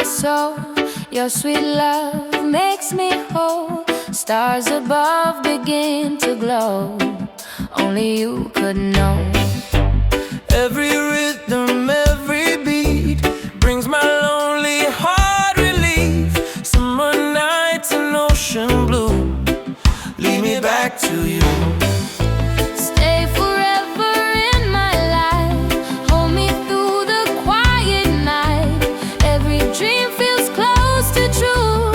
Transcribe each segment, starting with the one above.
my soul. Your sweet love makes me whole. Stars above begin to glow. Only you could know. Every rhythm, every beat brings my lonely heart relief. Summer nights and ocean blue lead me back to you. Stay forever in my life. Hold me through the quiet night. Every dream feels close to true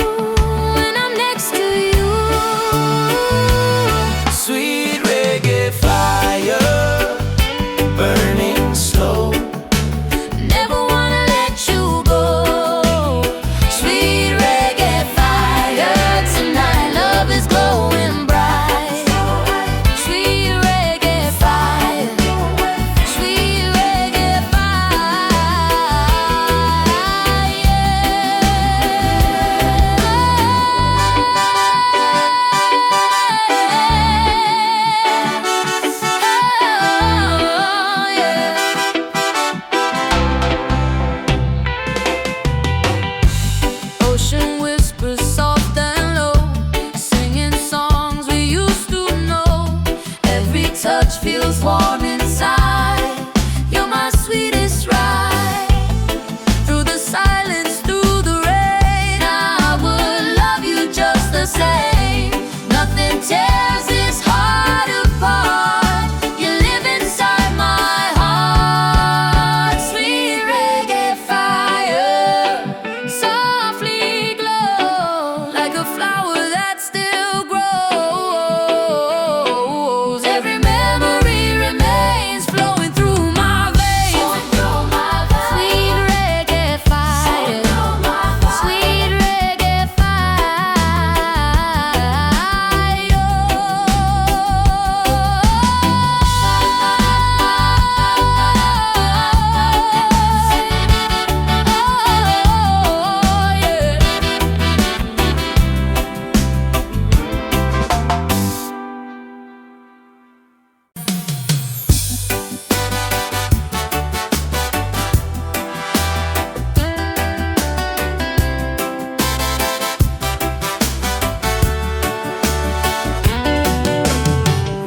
when I'm next to you. Sweet reggae fire, burning slow. Never wanna let you go. Sweet reggae fire, tonight love is glowing bright. Sweet reggae fire, sweet reggae Ocean whispers soft and low, singing songs we used to know. Every touch feels warm inside. You're my sweetest ride. Through the silence, through the rain, I would love you just the same. Nothing tears this heart apart. You live inside my heart. Sweet reggae fire, softly glow like a flower that still grows. Every memory remains flowing through my veins. Sweet reggae fire, sweet reggae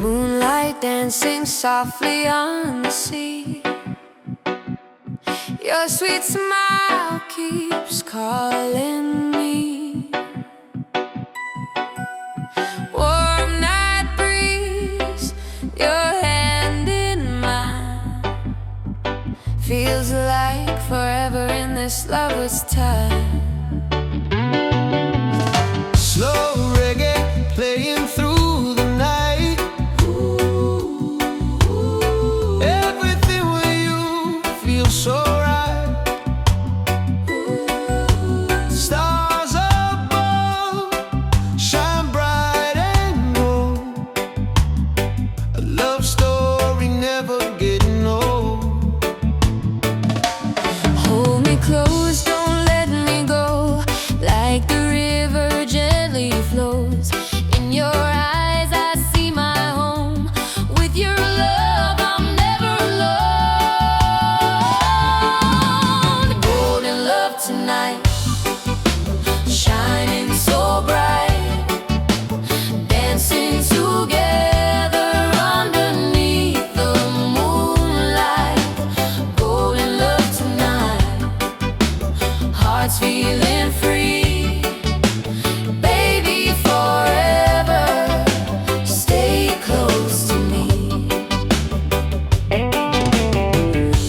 Moonlight dancing softly on the sea. Your sweet smile keeps calling me. Warm night breeze, your hand in mine. Feels like forever in this lover's time. Slow reggae playing through the night. Everything with you feels so right. Stars above shine bright and gold. A love story never getting old. Hold me close, don't let me go. Like the river gently flows. In your eyes I see my home. With your love I'm never alone. Golden love tonight, shining so bright. Dancing together underneath the moonlight. Golden love tonight, hearts feeling free. Baby, forever stay close to me.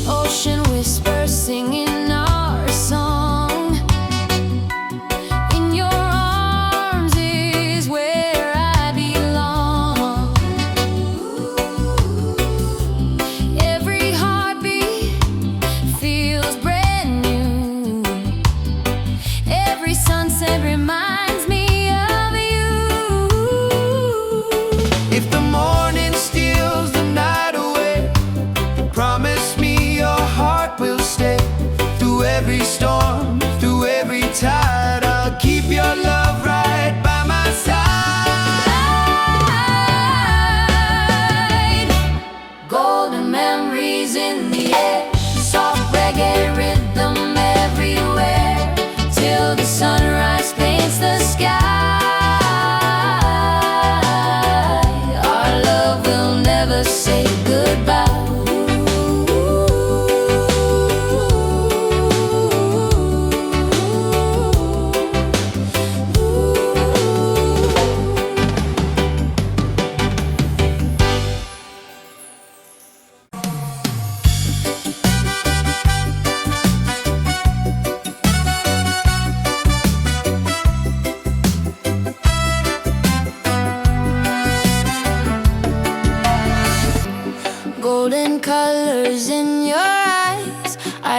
Ocean whispers singing our song. In your arms is where I belong. Every heartbeat feels brand new. Every sunset reminds me of you. If the morning steals the night away, promise me your heart will stay. Through every storm, through every tide, I'll keep your love right by my side. Golden memories in the air, soft reggae rhythm everywhere.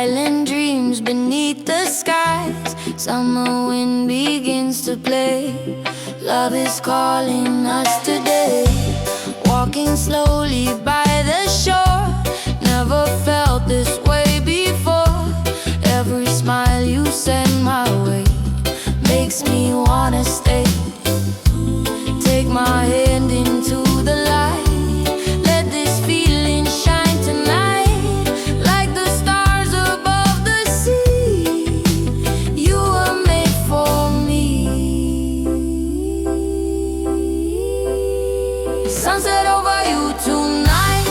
Island dreams beneath the skies. Summer wind begins to play. Love is calling us today. Walking slowly by the shore. Never felt this way before. Every smile you send my way makes me wanna stay. Take my hand into the light. Let this feeling shine tonight. Like the stars above the sea, you were made for me. Sunset over you tonight.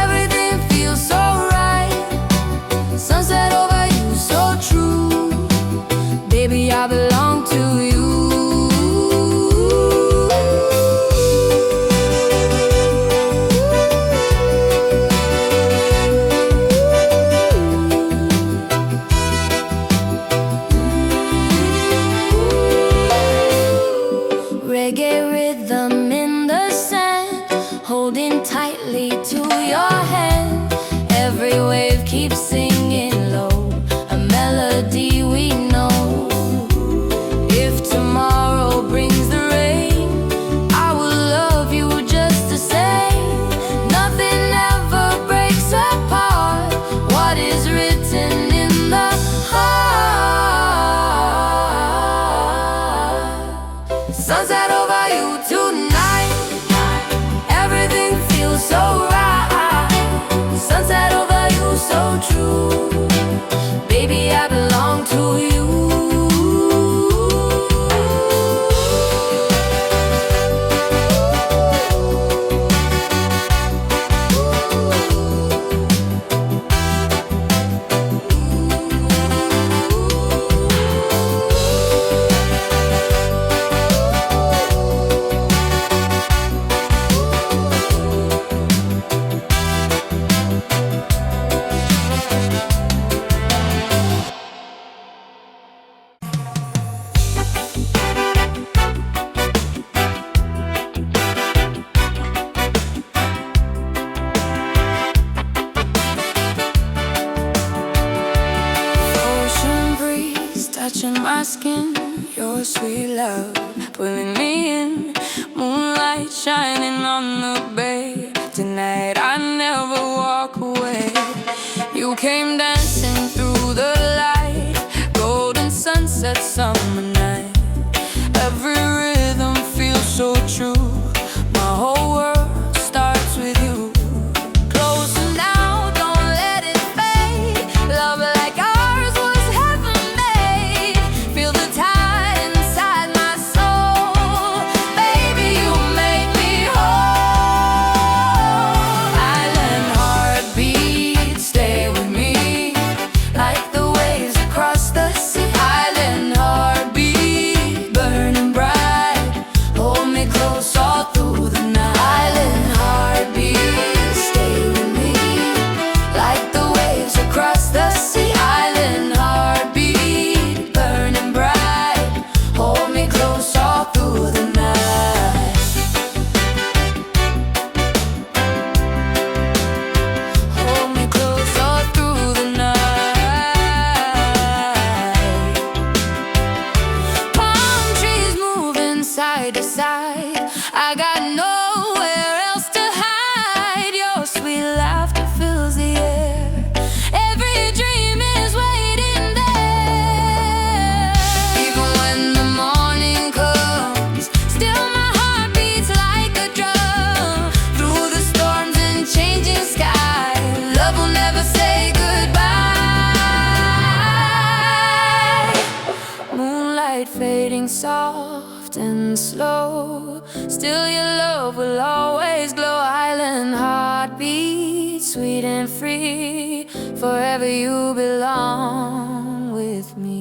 Everything feels so right. Sunset over you, so true. Baby, I belong to you. Reggae rhythm in the sand, holding tightly to your hand. Every wave keeps singing low, a melody we know. If tomorrow brings the rain, I will love you just the same. Nothing ever breaks apart what is written in the heart. Sunset over you tonight. Everything feels so right. Sunset over you, so true. Baby, I belong to you. Touching my skin, your sweet love pulling me in. Moonlight shining on the bay. Tonight I never walk away. You came dancing through the light. Golden sunset, summer night. Every rhythm feels so true. My whole world starts with you. Closer now, don't let it fade. Love like ours was heaven made. Feel the tide inside my soul. Baby, you make me whole. Island heartbeat, stay with me. Like the waves across the sea. Island heartbeat, burning bright. Hold me close all through the night. Island heartbeat, stay with me. Like the waves across the sea. Island heartbeat, burning bright. Hold me close all through the night. Hold me close all through the night. Palm trees moving side to side. I got nowhere else to hide. Your sweet laughter fills the air. Every dream is waiting there. Even when the morning comes, still my heart beats like a drum. Through the storms and changing skies, love will never say goodbye. Moonlight fading soft and slow. Still your love will always glow. Island heartbeat, sweet and free. Forever you belong with me.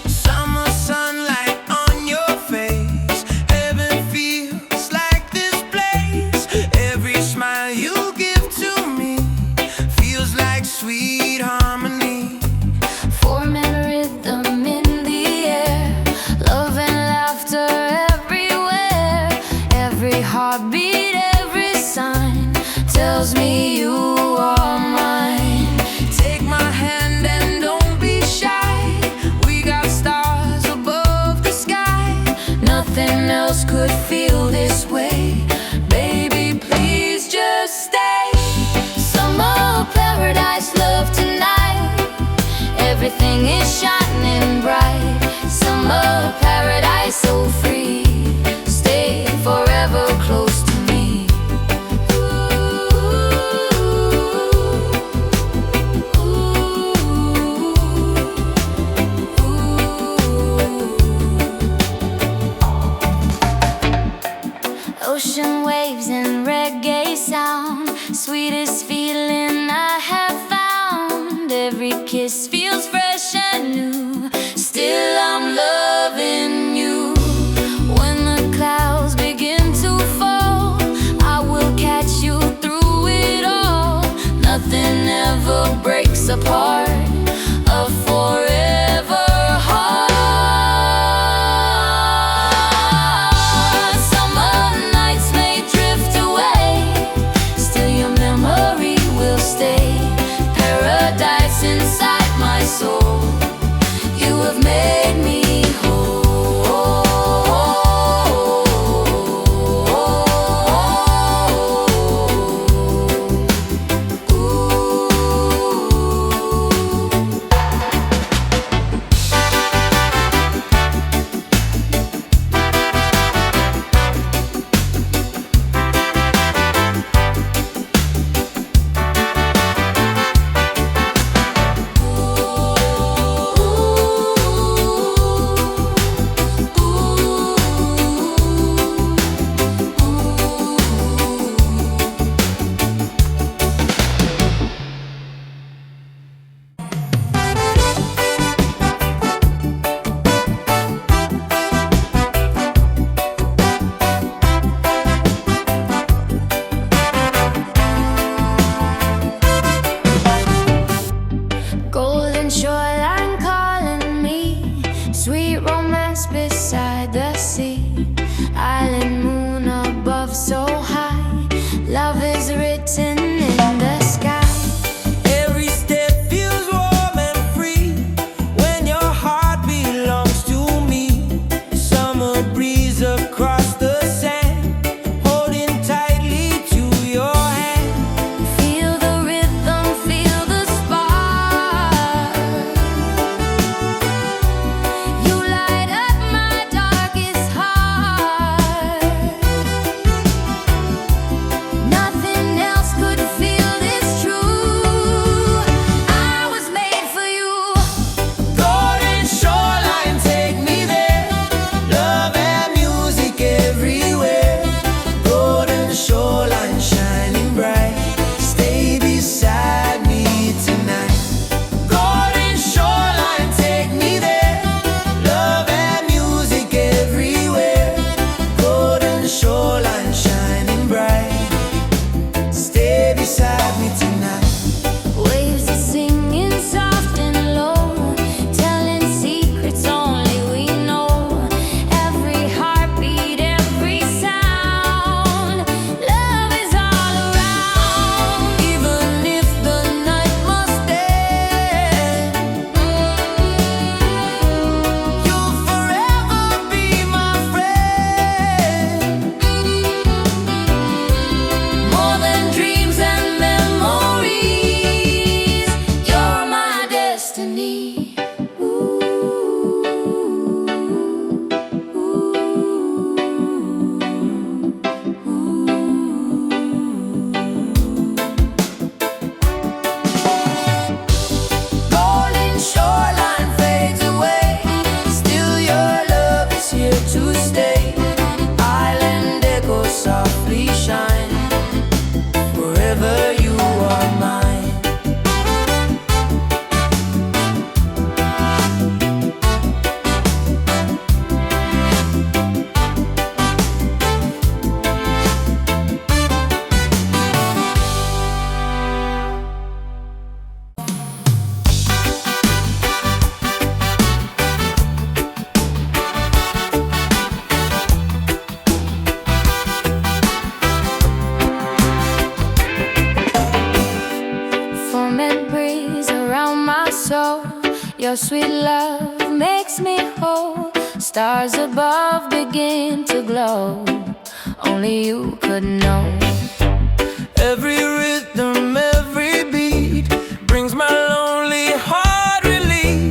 Summer sunlight on your face. Heaven feels like this place. Every smile you give to me feels everything is shining bright. Summer paradise so free. Stay forever close to me. Ocean waves and reggae sound, sweetest feeling I have found. Every kiss feels fresh and new. Still I'm loving you. When the clouds begin to fall, I will catch you through it all. Nothing ever breaks apart a forever heart. Summer nights may drift away, still your memory will stay. Paradise inside my soul, you have made me golden shoreline calling me, sweet romance beside the sea, island moon above so high, love is written in the sky. Every step feels warm and free when your heart belongs to me. Summer breeze across the sand, holding tightly to your hand. Feel the rhythm, feel the spark. You light up my darkest heart. Nothing else could feel this true. I was made for you. Golden shoreline, take me there. Love and music everywhere. Golden shoreline shining bright. Stay beside me tonight. Golden shoreline, take me there. Love and music everywhere. Golden shoreline shining bright. Stay beside me tonight. Waves are singing soft and low, telling secrets only we know. Every heartbeat, every sound, love is all around. Even if the night must end, You'll forever be my friend. more than dreams and memories, you're my destiny. Golden shoreline fades away, still your love is here to stay. Island echoes softly shine, forever you are mine. Foaming breeze around my soul, your sweet love makes me whole. Stars above begin to glow, only you could know. Every rhythm, every beat brings my lonely heart relief.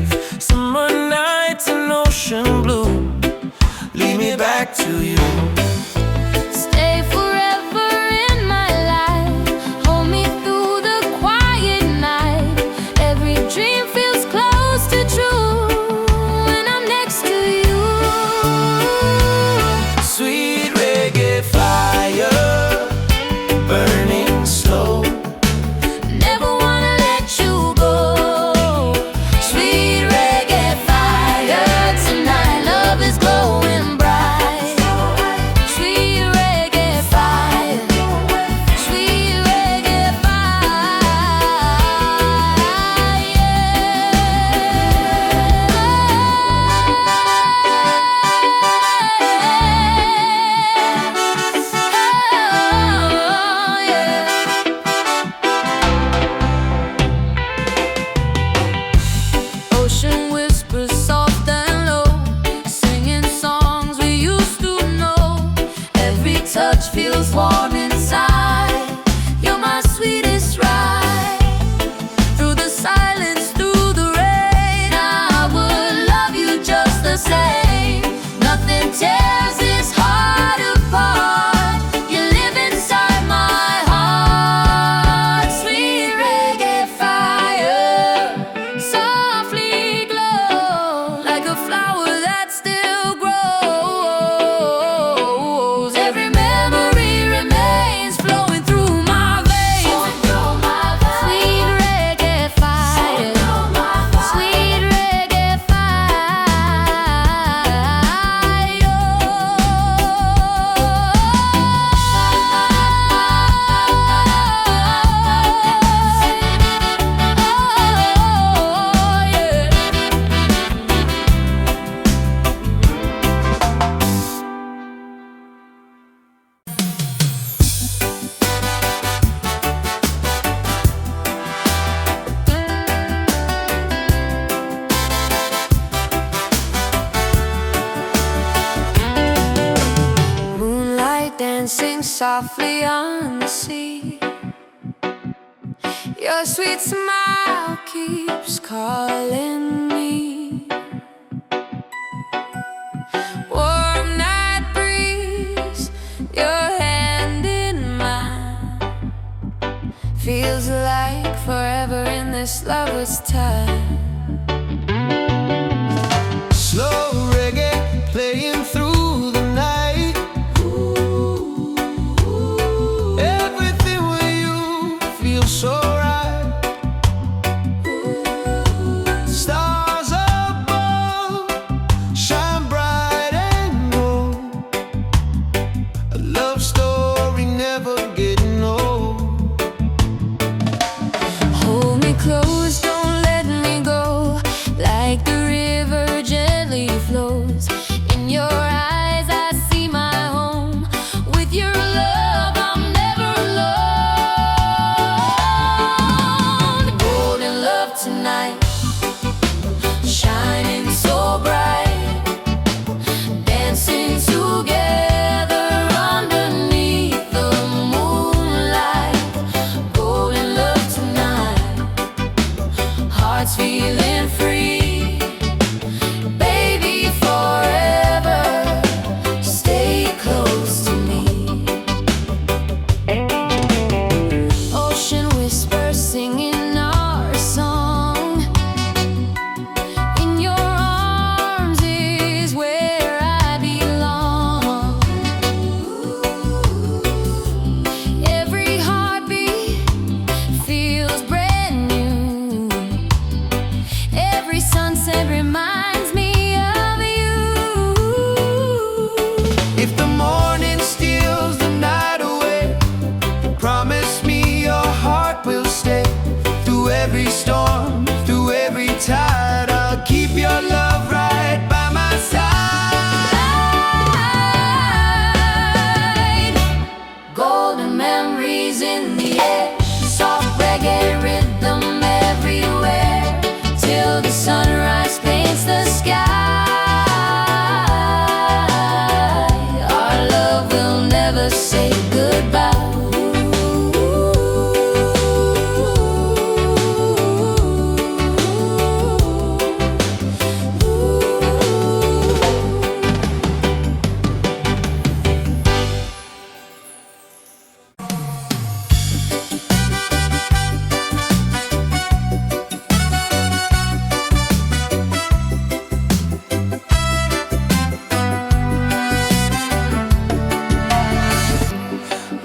softly on the sea. Your sweet smile keeps calling me. Warm night breeze, your hand in mine, feels like forever in this lover's time. Slow reggae playing through the night. Everything with you feels so right. Stars above shine bright and gold. A love story never getting old. Hold me close, don't let me go. Like the river gently flows. In your eyes I see my home. With your love I'm never alone. Golden love tonight, shining so bright, dancing together underneath the moonlight. Golden love tonight, hearts feeling free. Baby, forever stay close to me. Ocean whispers singing our song. In your arms is where I belong. Every heartbeat feels brand new. Every sunset reminds me of you. If the morning steals the night away, promise me your heart will stay. Through every storm, through every tide, I'll keep your love right by my side. Golden memories in the air, soft reggae rhythm everywhere, till the sunrise paints the sky. Our love will never say goodbye.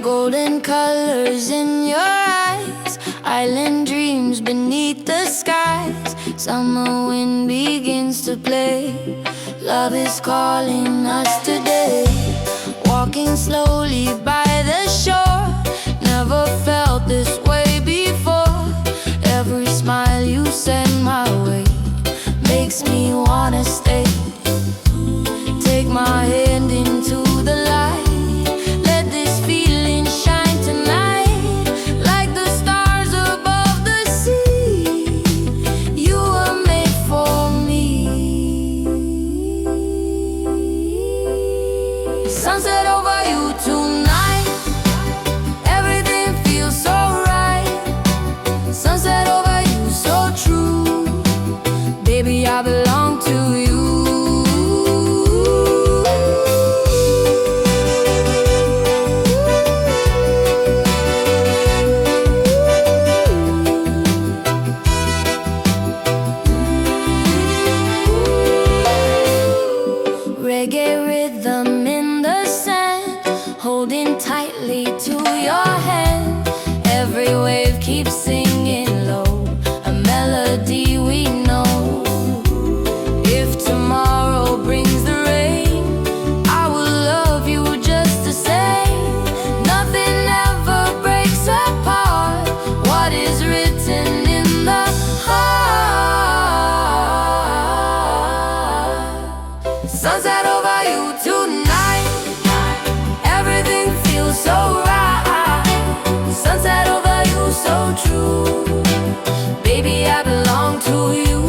Golden colors in your eyes, island dreams beneath the skies. Summer wind begins to play, love is calling us today. Walking slowly by the shore, never felt this way before. Every smile you send my way makes me wanna stay. Take my hand into the light, let this feeling shine tonight. Like the stars above the sea, you were made for me. Sunset over you tonight, everything feels so right. Sunset over you, so true. Baby, I belong to you. Reggae rhythm in the sand, holding tightly to your hand. Every wave keeps singing low, a melody we know. If tomorrow brings the rain, I will love you just the same. Nothing ever breaks apart what is written in the heart. Sunset over you tonight, everything feels so right. Sunset over you, so true. Baby, I belong to you.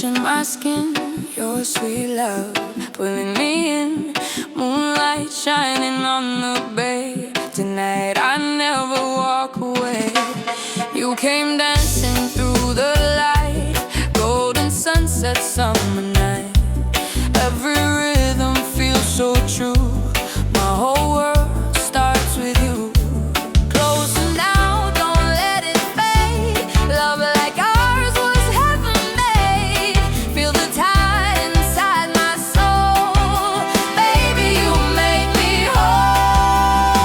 touching my skin, your sweet love pulling me in. Moonlight shining on the bay. Tonight I never walk away. You came dancing through the light, golden sunset, summer night. Every rhythm feels so true. My whole world starts with you. Closer now, don't let it fade. Love like ours was heaven made. Feel the tide inside my soul. Baby, you make me whole.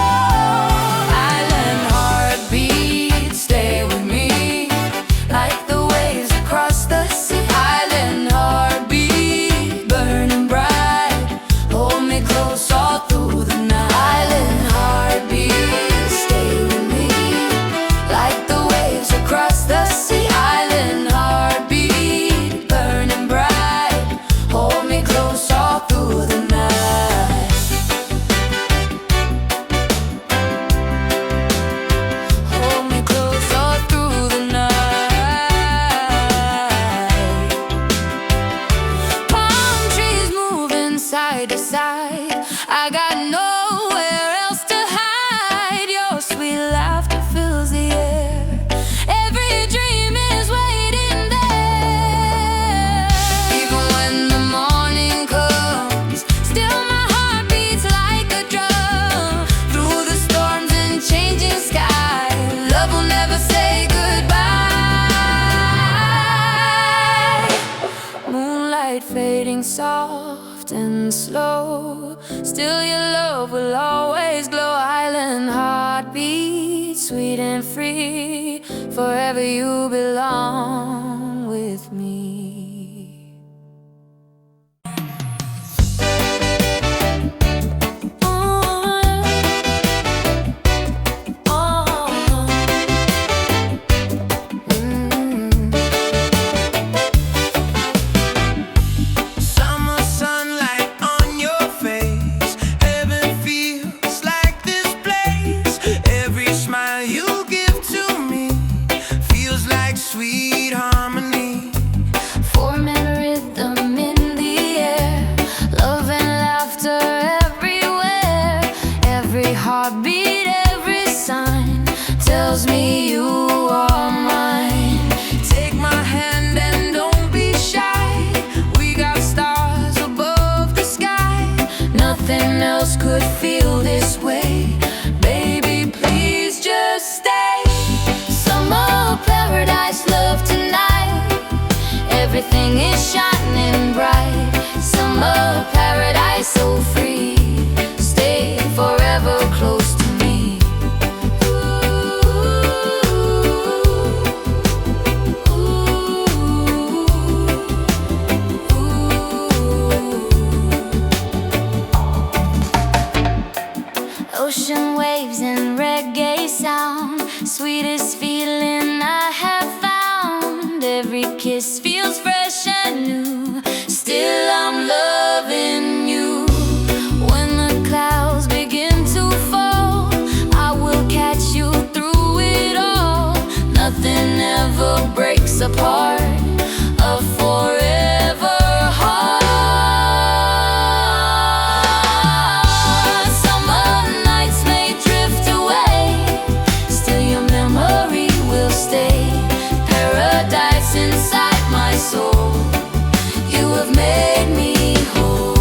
Island heartbeat, stay with me like the waves across the sea. Island heartbeat, burning bright. Hold me close all through the night. Island heartbeat, stay with me like the waves across the sea. Island heartbeat, burning bright. Hold me close all through the night. Hold me close all through the night. Palm trees moving side to side. I got nowhere else to hide. Your sweet laughter fills the air. Every dream is waiting there. Even when the morning comes, still my heart beats like a drum. Through the storms and changing skies, love will never say goodbye. Moonlight fading soft and slow, still your love will always glow. Island heartbeat, sweet and free, forever you belong with me. Summer sunlight on your face. Heaven feels like this place. Every smile you give to me feels like sweet harmony. Form and rhythm in the air, love and laughter everywhere. Every heartbeat, every sign tells me you are mine. Take my hand and don't be shy. We got stars above the sky. Nothing else could feel this way. Baby, please just stay. Summer paradise, love tonight. Everything is shining bright. Summer paradise, so free. Stay forever close to me. Ocean waves and reggae sound, sweetest feeling I have found. Every kiss feels fresh and new. Still I'm loving you. When the clouds begin to fall, I will catch you through it all. Nothing ever breaks apart a forever heart. Summer nights may drift away, still your memory will stay. Paradise inside my soul, you have made me whole.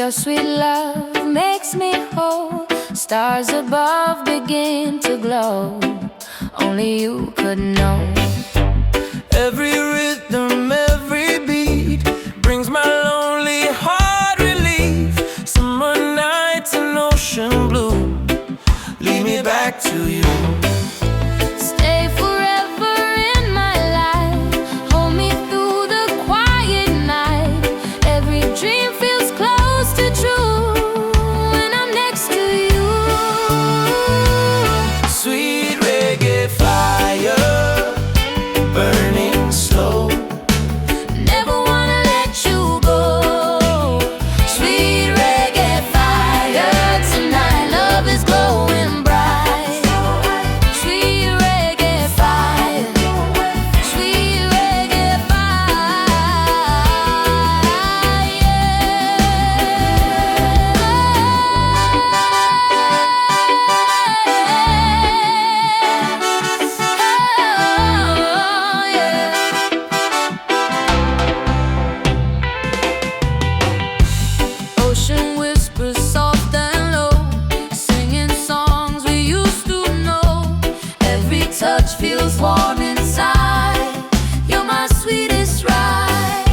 Your sweet love makes me whole. Stars above begin to glow. Only you could know. Every rhythm, every beat brings my lonely heart relief. Summer nights and ocean blue lead me back to you. Stay forever in my life. Hold me through the quiet night. Every dream feels close to true when I'm next to you. Sweet reggae fire, burning slow. Never wanna let you go. Sweet reggae fire, tonight love is glowing bright. Sweet reggae fire, sweet reggae Ocean whispers soft and low, singing songs we used to know. Every touch feels warm inside. You're my sweetest ride.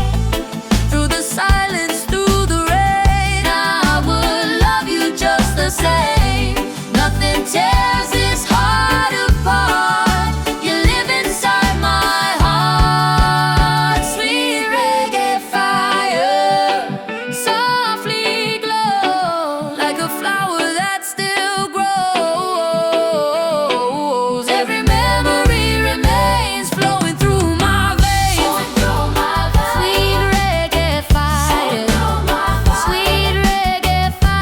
Through the silence, through the rain, I would love you just the same. Nothing tears this heart apart. You live inside my heart. Sweet reggae fire, softly glow like a flower that still grows. Every memory remains flowing through my veins. Sweet reggae fire, sweet reggae fire.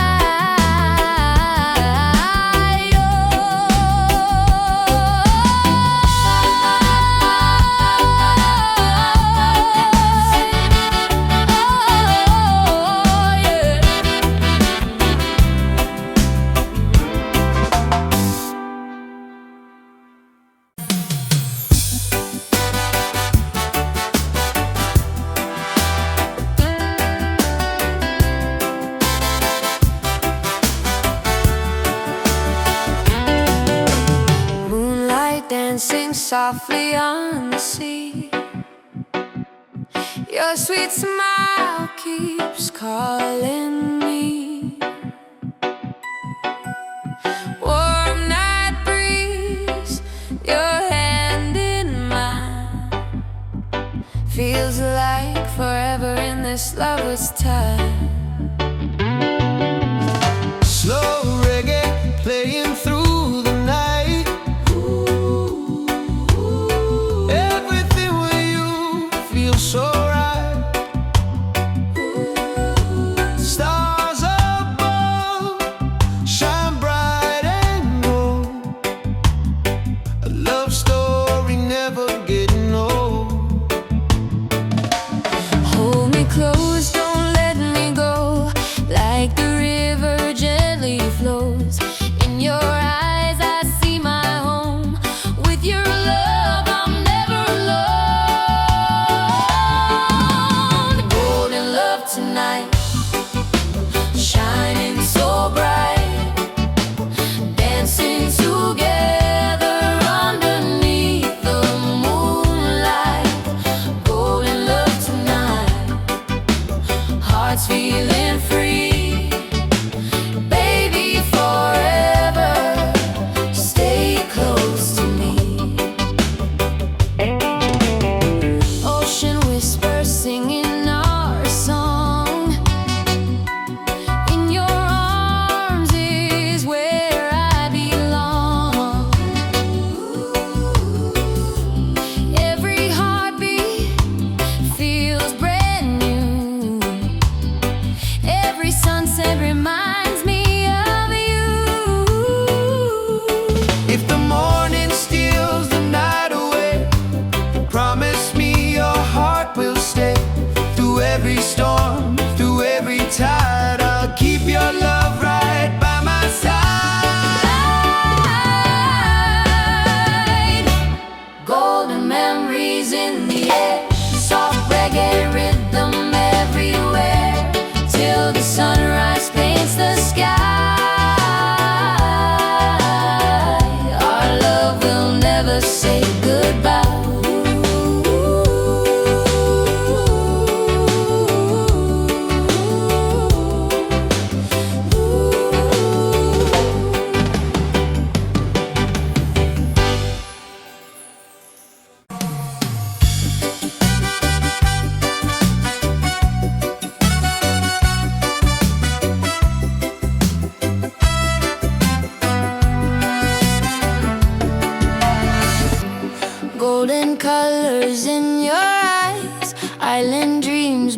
Moonlight dancing softly on the sea. Your sweet smile keeps calling me. Warm night breeze, your hand in mine. Feels like forever in this lover's time. Slow reggae playing through the night. Everything with you feels so right. Stars above shine bright and gold. A love story never getting old. Hold me close, don't let me go.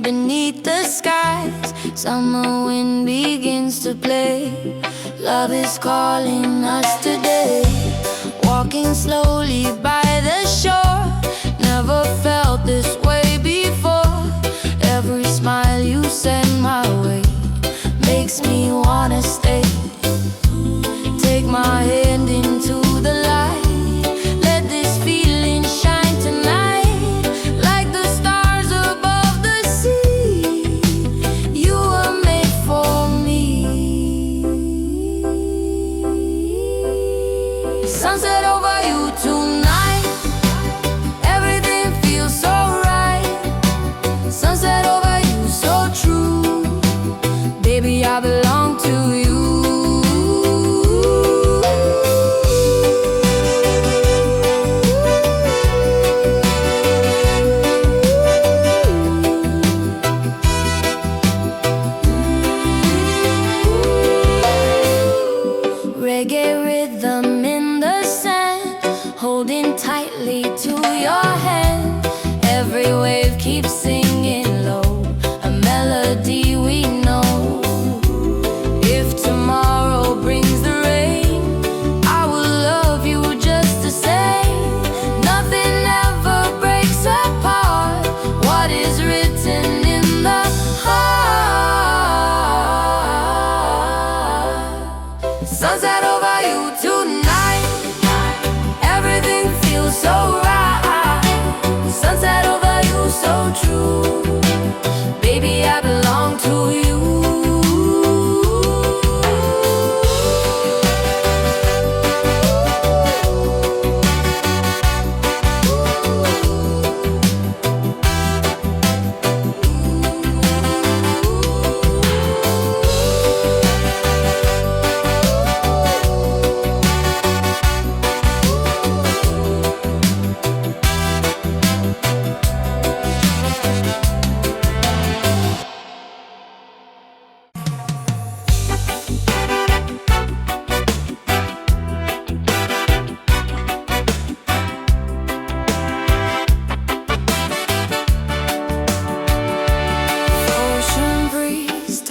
beneath the skies. Summer wind begins to play. Love is calling us today. Walking slowly by the shore. Never felt this way before. Every smile you send my way makes me wanna stay. Take my hand into the light. Let this feeling shine tonight. Like the stars above the sea, you were made for me. Sunset over you tonight. Everything feels so right. Sunset over you, so true. Baby, I belong to you. Reggae rhythm in the sand, holding tightly to your hand. Every wave keeps singing low, a melody we know. If tomorrow brings the rain, I will love you just the same. Nothing ever breaks apart what is written in the heart. Sunset over you tonight. Everything feels so right. Sunset over you, so true. Baby, I belong to you.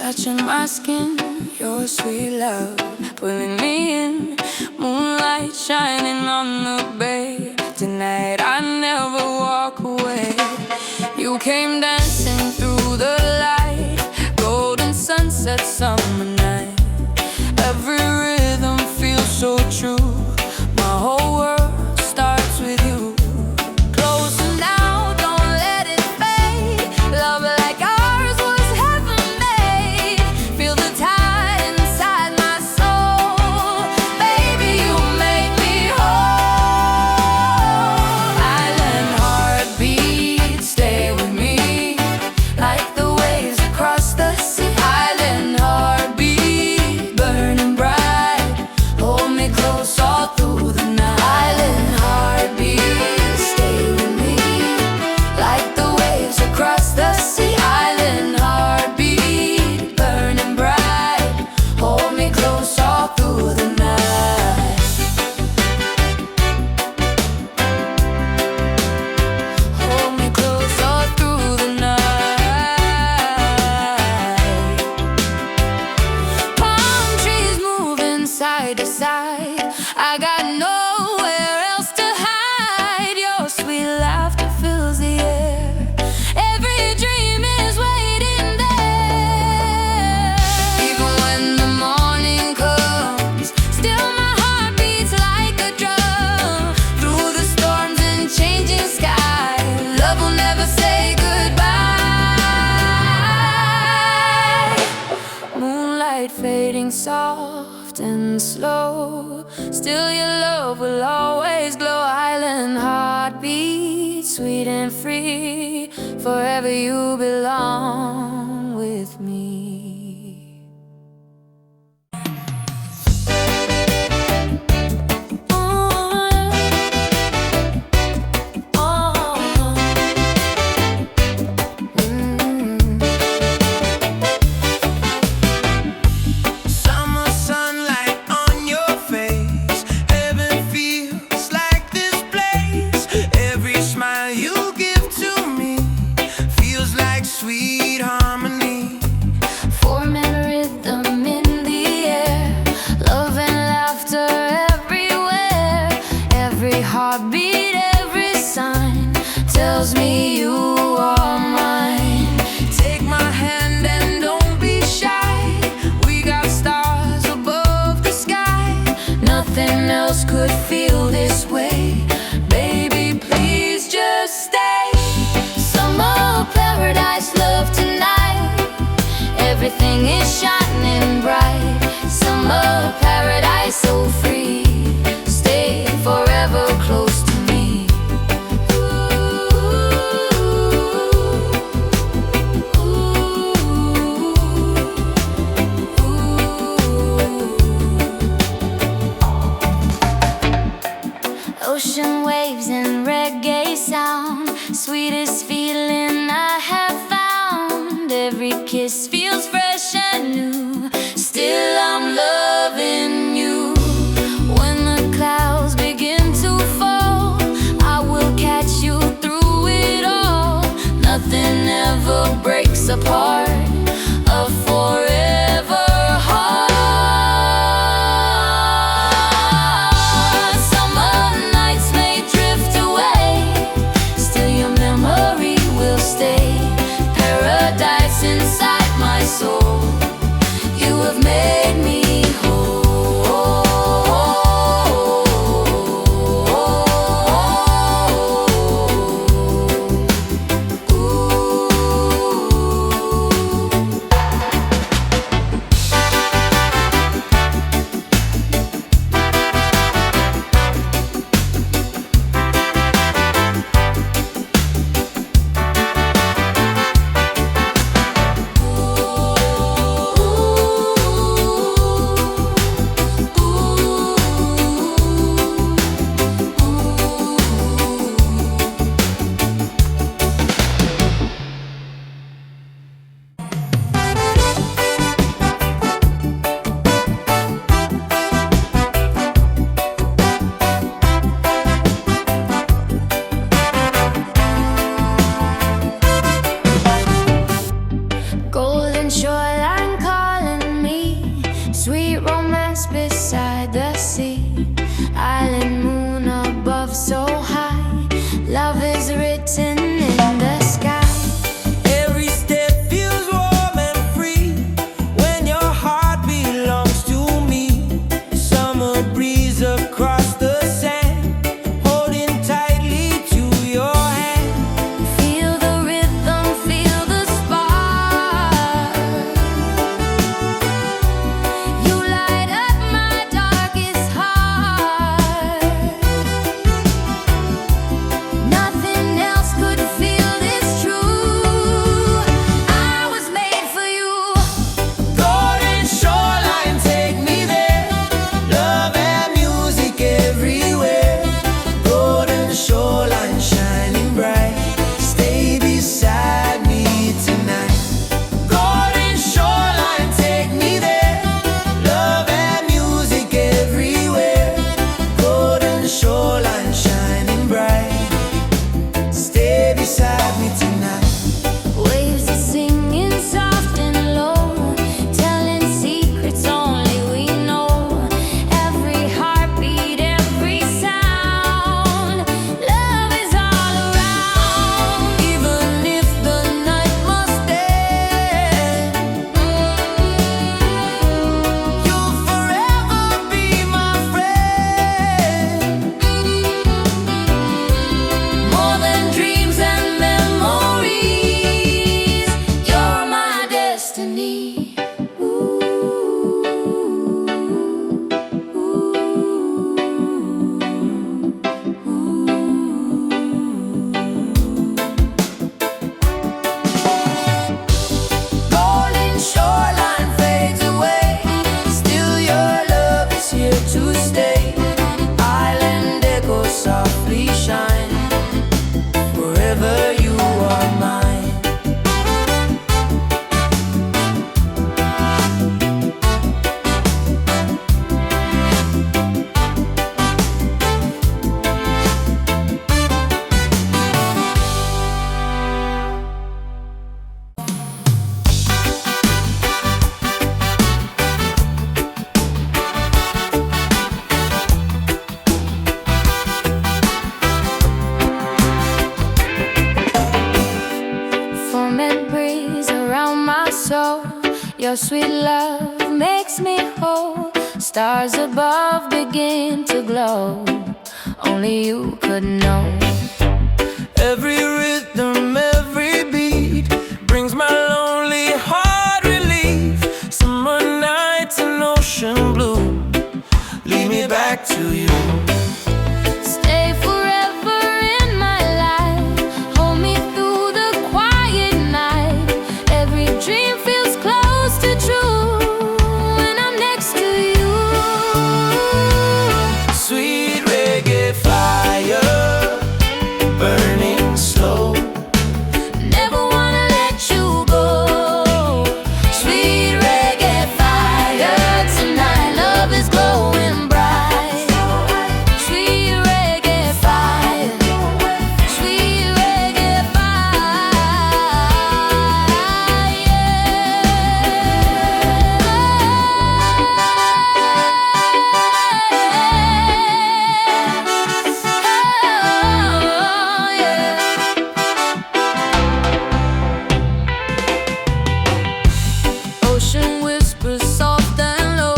Touching my skin, your sweet love pulling me in. Moonlight shining on the bay. Tonight I never walk away. You came dancing through the light. Golden sunset, summer night. Every rhythm feels so true. My whole world starts with you. Closer now, don't let it fade. Love like ours was heaven made. Feel the tide inside my soul. Baby, you make me whole. Island heartbeat, stay with me. Like the waves across the sea. Island heartbeat, burning bright. Hold me close all through the night. Island heartbeat, stay with me. Like the waves across the sea. Island heartbeat, burning bright. Hold me close all through the night. Hold me close all through the night. Palm trees moving side to side. I got nowhere else to hide. Your sweet laughter fills the air. Every dream is waiting there. Even when the morning comes, still my heart beats like a drum. Through the storms and changing sky, love will never say goodbye. Moonlight fading soft and slow. Still your love will always glow. Island heartbeat, sweet and free. Forever you belong with me. Summer sunlight on your face. Heaven feels like this place. Every smile you give to me feels like sweet else could feel this way. Baby, please just stay. Summer paradise, love tonight. Everything is shining bright. Summer paradise, so free. Stay forever close to me. Ocean waves and reggae sound, sweetest feeling I have found. Every kiss feels fresh and new. Still I'm loving you. When the clouds begin to fall, I will catch you through it all. Nothing ever breaks apart a forever heart. Inside my soul, you have made me whole. Golden shoreline calling me, sweet romance beside the sea. Island moon above so high, love is written in the sky. Every step feels warm and free when your heart belongs to me. Summer breeze across the sand, holding tightly to your hand. Feel the rhythm, feel the spark. You light up my darkest heart. Nothing else could feel this true. I was made for you. Golden shoreline, take me there. Love and music everywhere. Golden shoreline, shining bright. Stay beside me tonight. Golden shoreline, take me there. Love and music everywhere. Golden shoreline, shining bright. Stay beside me tonight. Waves are singing soft and low, telling secrets only we know. Every heartbeat, every sound, love is all around. Even if the night must end, you'll forever be my friend. More than dreams and memories, you're my destiny. Golden shoreline fades away, still your love is here to stay. Island echoes softly shine, forever you are mine. Your sweet love makes me whole. Stars above begin to glow. Only you could know. Every rhythm, every beat brings my lonely heart relief. Summer nights and ocean blue lead me back to you. Stay forever in my life. Hold me through the quiet night. Every dream feels close to true when I'm next to you. Sweet reggae fire, burning slow. Never wanna let you go. Sweet reggae fire tonight. Love is glowing bright. Sweet reggae fire. Sweet reggae Ocean whispers soft and low,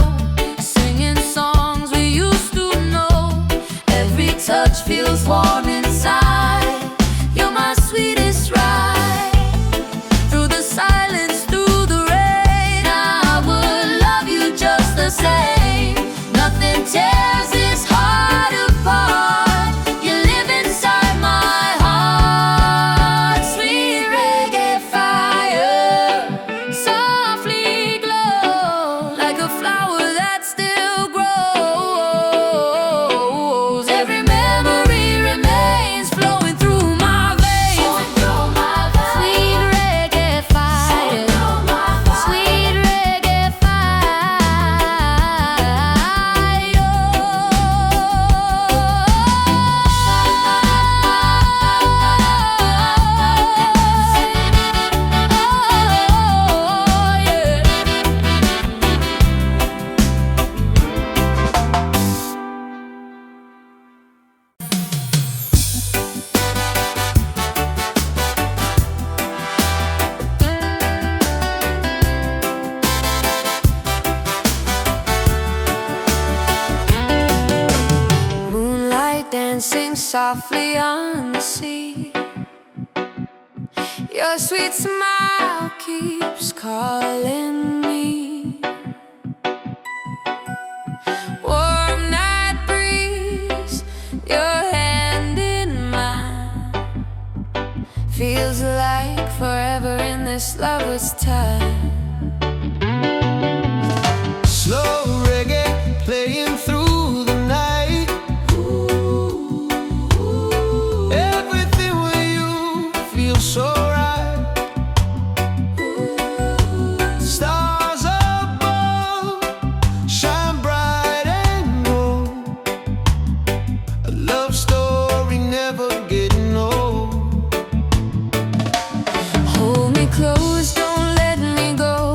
singing songs we used to know. Every touch feels warm inside. You're my sweetest ride. Through the silence, through the rain, I would love you just the same. Nothing tears this heart apart. You live inside my heart. Sweet reggae fire, softly glow like a flower that still grows. Every memory remains flowing through my veins. Sweet reggae fire, sweet reggae fire. Moonlight dancing softly on the sea. Your sweet smile keeps calling me. Warm night breeze, your hand in mine. Feels like forever in this lover's time. Slow reggae playing through the night. Everything with you feels so right. Stars above shine bright and gold. A love story never getting old. Hold me close, don't let me go.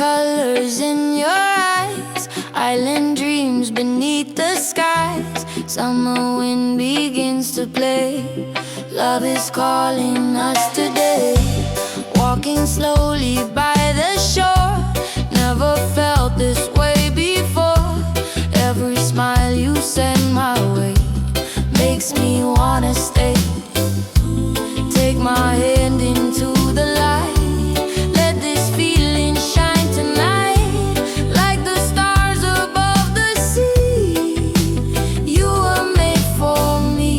colors in your eyes, island dreams beneath the skies. Summer wind begins to play. Love is calling us today. Walking slowly by the shore, never felt this way before. Every smile you send my way makes me wanna stay. Take my hand into the light, let this feeling shine tonight. Like the stars above the sea, you were made for me.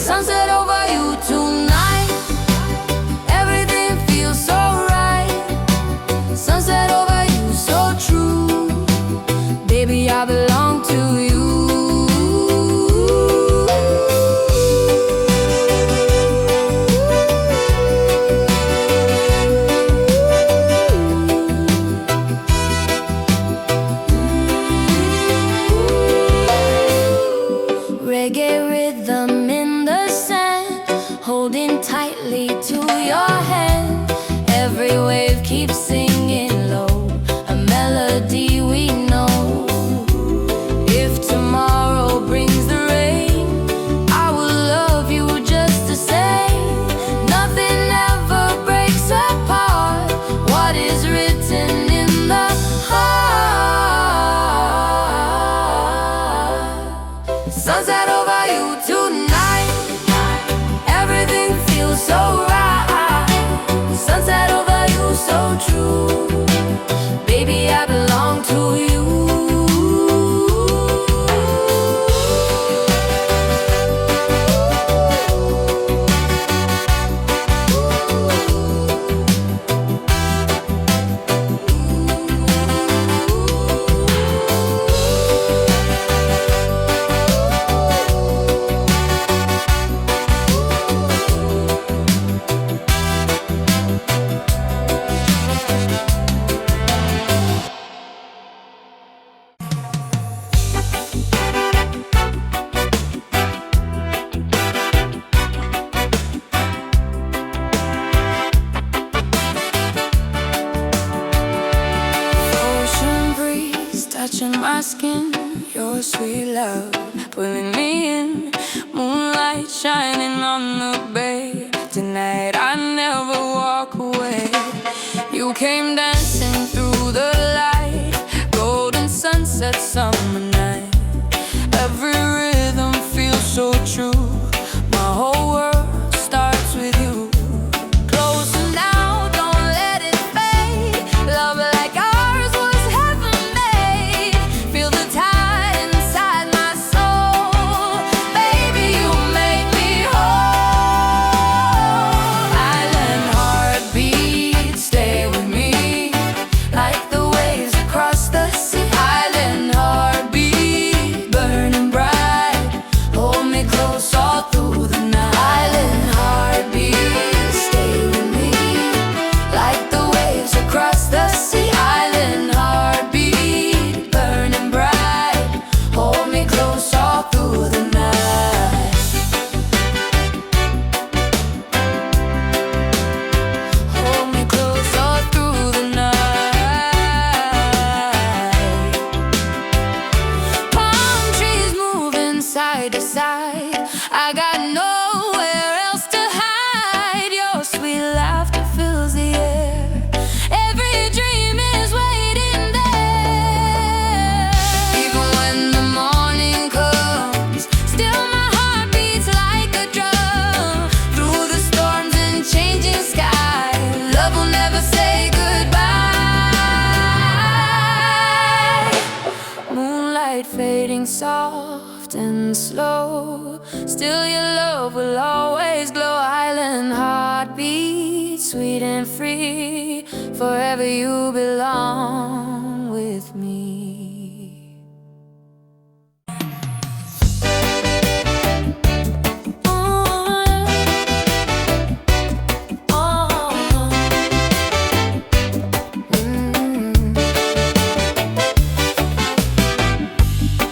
Sunset over you tonight, everything feels so right. Sunset over you, so true. Baby, I belong to you. Reggae rhythm in the sand, holding tightly to your hand. Every wave keeps singing low, a melody we know. If tomorrow brings the rain, I will love you just the same. Nothing ever breaks apart what is written in the heart. Sunset over you tonight, everything feels so right. Sunset over you, so true. Baby, I belong to you. Touching my skin, your sweet love pulling me in. Moonlight shining on the bay. Tonight I never walk away. You came dancing through the light, golden sunset, summer night. Every rhythm feels so true. My whole world starts with you. Closer now, don't let it fade. Love like ours was heaven made. Feel the tide inside my soul. Baby, you make me whole. Island heartbeat, stay with me. Like the waves across the sea. Island heartbeat, burning bright. Hold me close all through the night. Island heartbeat, stay with me. Like the waves across the sea. Island heartbeat, burning bright. Hold me close all through the night. Hold me close all through the night. Palm trees moving side to side. I got nowhere else to hide. Your sweet laughter fills the air. Every dream is waiting there. Even when the morning comes, still my heart beats like a drum. Through the storms and changing sky, love will never say goodbye. Moonlight fading soft and slow, still your love will always glow. Island heartbeat, sweet and free. Forever you belong with me.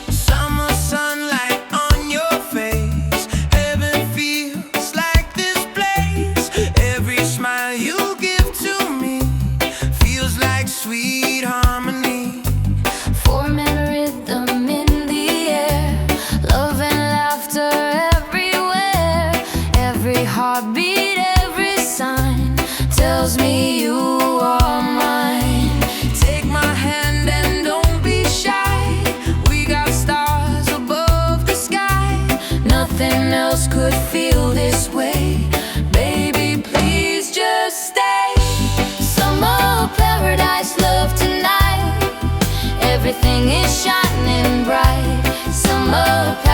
Summer sunlight on your face. Heaven feels like this place. Every smile heartbeat, every sign tells me you are mine. Take my hand and don't be shy. We got stars above the sky. Nothing else could feel this way. Baby, please just stay. Summer paradise, love tonight. Everything is shining bright. Summer paradise.